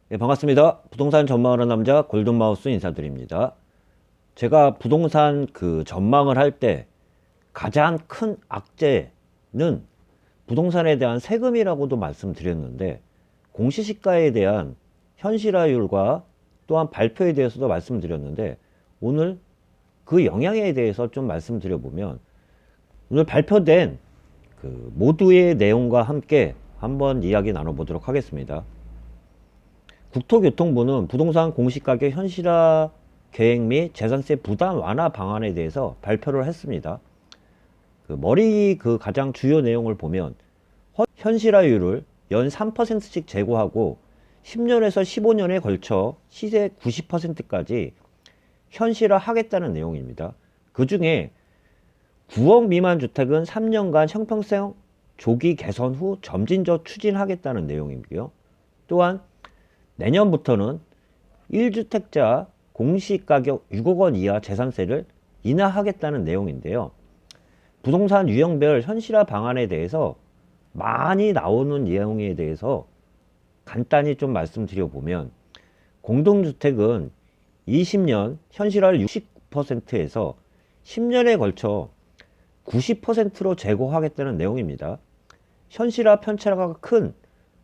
네, 반갑습니다. 부동산 전망하는 남자 골든마우스 인사드립니다. 제가 부동산 전망을 할 때 가장 큰 악재는 부동산에 대한 세금이라고도 말씀드렸는데, 공시지가에 대한 현실화율과 또한 발표에 대해서도 말씀드렸는데, 오늘 그 영향에 대해서 좀 말씀드려보면, 오늘 발표된 모두의 내용과 함께 한번 이야기 나눠보도록 하겠습니다. 국토교통부는 부동산 공시가격 현실화 계획 및 재산세 부담 완화 방안에 대해서 발표를 했습니다. 가장 주요 내용을 보면, 현실화율을 연 3%씩 제고하고 10년에서 15년에 걸쳐 시세 90%까지 현실화 하겠다는 내용입니다. 그 중에 9억 미만 주택은 3년간 형평성 조기 개선 후 점진적 추진하겠다는 내용이고요. 또한 내년부터는 1주택자 공시가격 6억 원 이하 재산세를 인하하겠다는 내용인데요. 부동산 유형별 현실화 방안에 대해서 많이 나오는 내용에 대해서 간단히 좀 말씀드려보면, 공동주택은 20년 현실화를 60%에서 10년에 걸쳐 90%로 제고하겠다는 내용입니다. 현실화 편차가 큰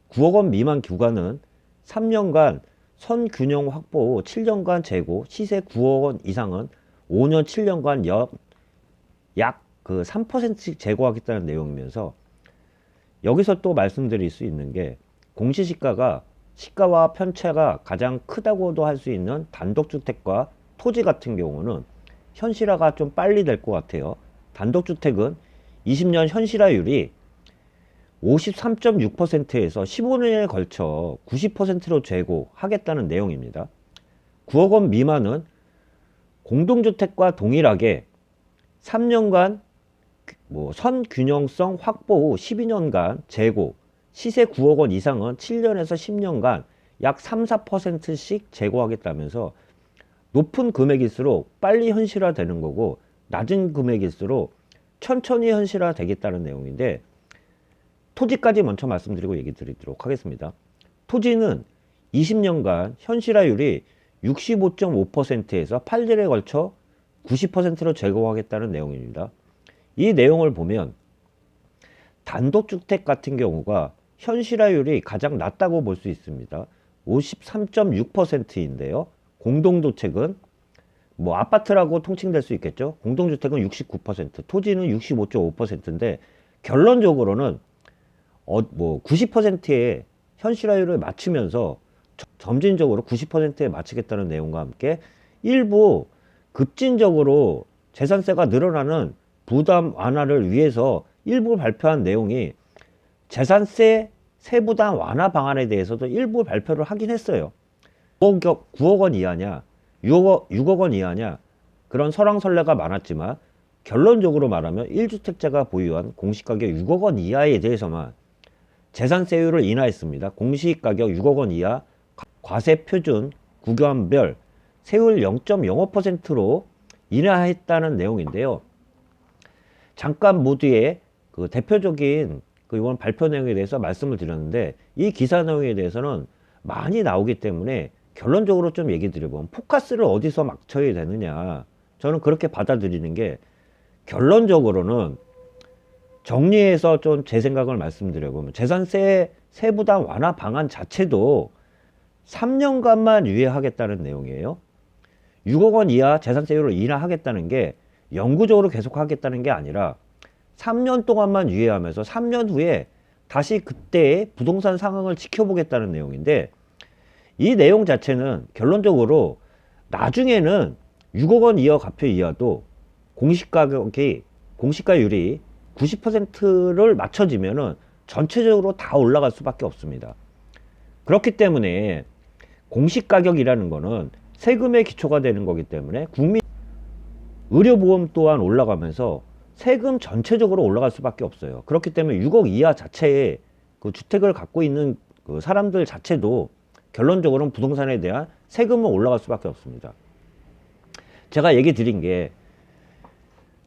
9억 원 미만 구간은 3년간 선균형 확보 후 7년간 재고, 시세 9억 원 이상은 5년 7년간 약 3%씩 제고하겠다는 내용이면서, 여기서 또 말씀드릴 수 있는 게, 공시지가가 시가와 편차가 가장 크다고도 할 수 있는 단독주택과 토지 같은 경우는 현실화가 좀 빨리 될 것 같아요. 단독주택은 20년 현실화율이 53.6%에서 15년에 걸쳐 90%로 제고하겠다는 내용입니다. 9억 원 미만은 공동주택과 동일하게 3년간 선균형성 확보 후 12년간 재고, 시세 9억 원 이상은 7년에서 10년간 약 3, 4%씩 재고하겠다면서, 높은 금액일수록 빨리 현실화되는 거고 낮은 금액일수록 천천히 현실화되겠다는 내용인데, 토지까지 먼저 말씀드리고 얘기 드리도록 하겠습니다. 토지는 20년간 현실화율이 65.5%에서 8년에 걸쳐 90%로 제고하겠다는 내용입니다. 이 내용을 보면 단독주택 같은 경우가 현실화율이 가장 낮다고 볼 수 있습니다. 53.6%인데요. 공동주택은 아파트라고 통칭될 수 있겠죠. 공동주택은 69%, 토지는 65.5%인데 결론적으로는 90%의 현실화율을 맞추면서 점진적으로 90%에 맞추겠다는 내용과 함께, 일부 급진적으로 재산세가 늘어나는 부담 완화를 위해서 일부 발표한 내용이, 재산세 세부담 완화 방안에 대해서도 일부 발표를 하긴 했어요. 9억 원 이하냐 6억 원 이하냐, 그런 설왕설래가 많았지만 결론적으로 말하면 1주택자가 보유한 공시가격 6억 원 이하에 대해서만 재산세율을 인하했습니다. 공시가격 6억 원 이하 과세표준 구간별 세율 0.05%로 인하했다는 내용인데요. 잠깐 모두의 대표적인 이번 발표 내용에 대해서 말씀을 드렸는데, 이 기사 내용에 대해서는 많이 나오기 때문에 결론적으로 좀 얘기 드려보면, 포커스를 어디서 맞춰야 되느냐, 저는 그렇게 받아들이는 게, 결론적으로는 정리해서 좀 제 생각을 말씀드려보면, 재산세 세부담 완화 방안 자체도 3년간만 유예하겠다는 내용이에요. 6억 원 이하 재산세율을 인하하겠다는 게 영구적으로 계속 하겠다는 게 아니라 3년 동안만 유예하면서 3년 후에 다시 그때의 부동산 상황을 지켜보겠다는 내용인데, 이 내용 자체는 결론적으로 나중에는 6억 원 이하 가표 이하도 공시가율이 90%를 맞춰지면은 전체적으로 다 올라갈 수밖에 없습니다. 그렇기 때문에 공시가격이라는 거는 세금의 기초가 되는 거기 때문에, 국민 의료보험 또한 올라가면서 세금 전체적으로 올라갈 수밖에 없어요. 그렇기 때문에 6억 이하 자체의 주택을 갖고 있는 사람들 자체도 결론적으로는 부동산에 대한 세금은 올라갈 수밖에 없습니다. 제가 얘기 드린 게,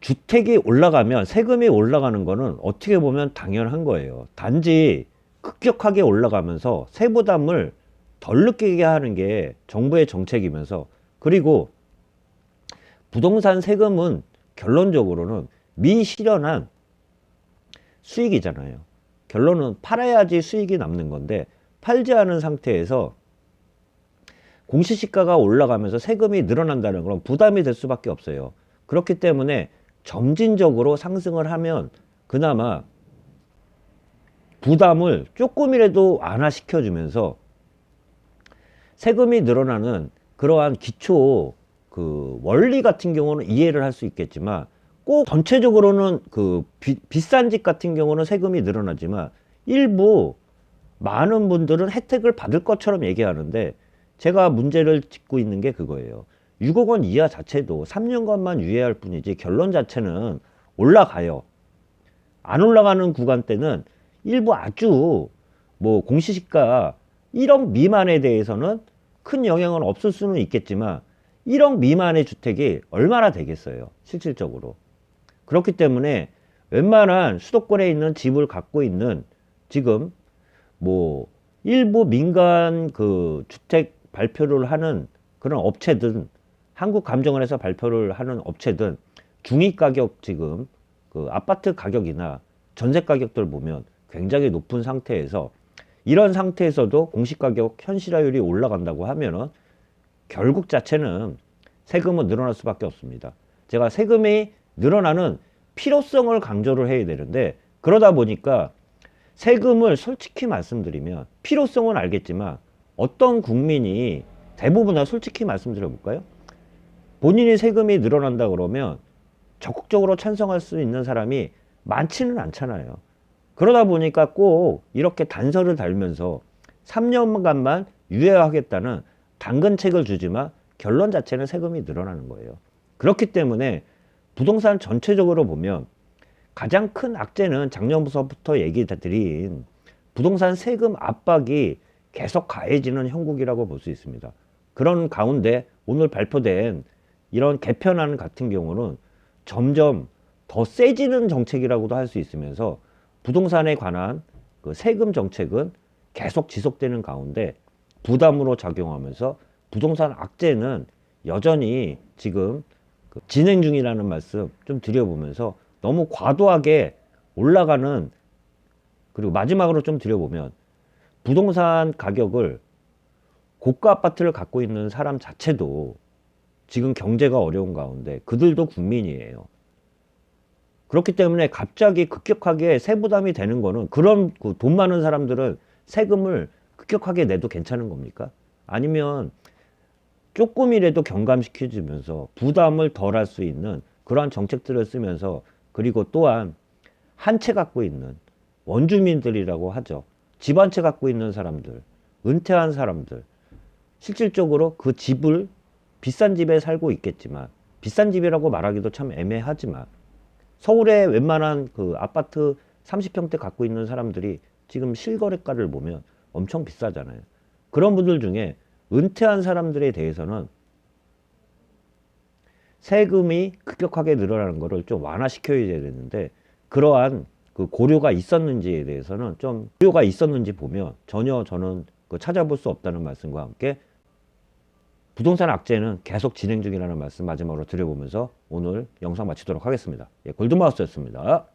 주택이 올라가면 세금이 올라가는 거는 어떻게 보면 당연한 거예요. 단지 급격하게 올라가면서 세부담을 덜 느끼게 하는 게 정부의 정책이면서, 그리고 부동산 세금은 결론적으로는 미실현한 수익이잖아요. 결론은 팔아야지 수익이 남는 건데, 팔지 않은 상태에서 공시지가가 올라가면서 세금이 늘어난다는 건 부담이 될 수밖에 없어요. 그렇기 때문에 점진적으로 상승을 하면 그나마 부담을 조금이라도 완화시켜주면서 세금이 늘어나는 그러한 기초 그 원리 같은 경우는 이해를 할 수 있겠지만, 꼭 전체적으로는 그 비싼 집 같은 경우는 세금이 늘어나지만 일부 많은 분들은 혜택을 받을 것처럼 얘기하는데, 제가 문제를 짚고 있는 게 그거예요. 6억 원 이하 자체도 3년간만 유예할 뿐이지 결론 자체는 올라가요. 안 올라가는 구간대는 일부 아주 뭐 공시지가 1억 미만에 대해서는 큰 영향은 없을 수는 있겠지만 1억 미만의 주택이 얼마나 되겠어요, 실질적으로. 그렇기 때문에 웬만한 수도권에 있는 집을 갖고 있는 지금 뭐 일부 민간 그 주택 발표를 하는 그런 업체든, 한국감정원에서 발표를 하는 업체든 중위 가격, 지금 그 아파트 가격이나 전세 가격들 보면 굉장히 높은 상태에서, 이런 상태에서도 공시가격 현실화율이 올라간다고 하면은 결국 자체는 세금은 늘어날 수밖에 없습니다. 제가 세금이 늘어나는 필요성을 강조를 해야 되는데, 그러다 보니까 세금을 솔직히 말씀드리면 필요성은 알겠지만 어떤 국민이 대부분 다 솔직히 말씀드려볼까요? 본인이 세금이 늘어난다 그러면 적극적으로 찬성할 수 있는 사람이 많지는 않잖아요. 그러다 보니까 꼭 이렇게 단서를 달면서 3년간만 유예하겠다는 당근책을 주지만 결론 자체는 세금이 늘어나는 거예요. 그렇기 때문에 부동산 전체적으로 보면 가장 큰 악재는 작년부터 얘기 드린 부동산 세금 압박이 계속 가해지는 형국이라고 볼 수 있습니다. 그런 가운데 오늘 발표된 이런 개편안 같은 경우는 점점 더 세지는 정책이라고도 할 수 있으면서, 부동산에 관한 그 세금 정책은 계속 지속되는 가운데 부담으로 작용하면서 부동산 악재는 여전히 지금 진행 중이라는 말씀 좀 드려보면서, 너무 과도하게 올라가는, 그리고 마지막으로 좀 드려보면 부동산 가격을, 고가 아파트를 갖고 있는 사람 자체도 지금 경제가 어려운 가운데 그들도 국민이에요. 그렇기 때문에 갑자기 급격하게 세부담이 되는 거는, 그런 그돈 많은 사람들은 세금을 급격하게 내도 괜찮은 겁니까? 아니면 조금이라도 경감시켜주면서 부담을 덜 할 수 있는 그러한 정책들을 쓰면서, 그리고 또한 한 채 갖고 있는 원주민들이라고 하죠. 집 한 채 갖고 있는 사람들, 은퇴한 사람들, 실질적으로 그 집을 비싼 집에 살고 있겠지만, 비싼 집이라고 말하기도 참 애매하지만 서울의 웬만한 그 아파트 30평대 갖고 있는 사람들이 지금 실거래가를 보면 엄청 비싸잖아요. 그런 분들 중에 은퇴한 사람들에 대해서는 세금이 급격하게 늘어나는 것을 좀 완화시켜야 되는데, 그러한 그 고려가 있었는지에 대해서는, 좀 고려가 있었는지 보면 전혀 저는 찾아볼 수 없다는 말씀과 함께, 부동산 악재는 계속 진행 중이라는 말씀 마지막으로 드려보면서 오늘 영상 마치도록 하겠습니다. 예, 골든마우스였습니다.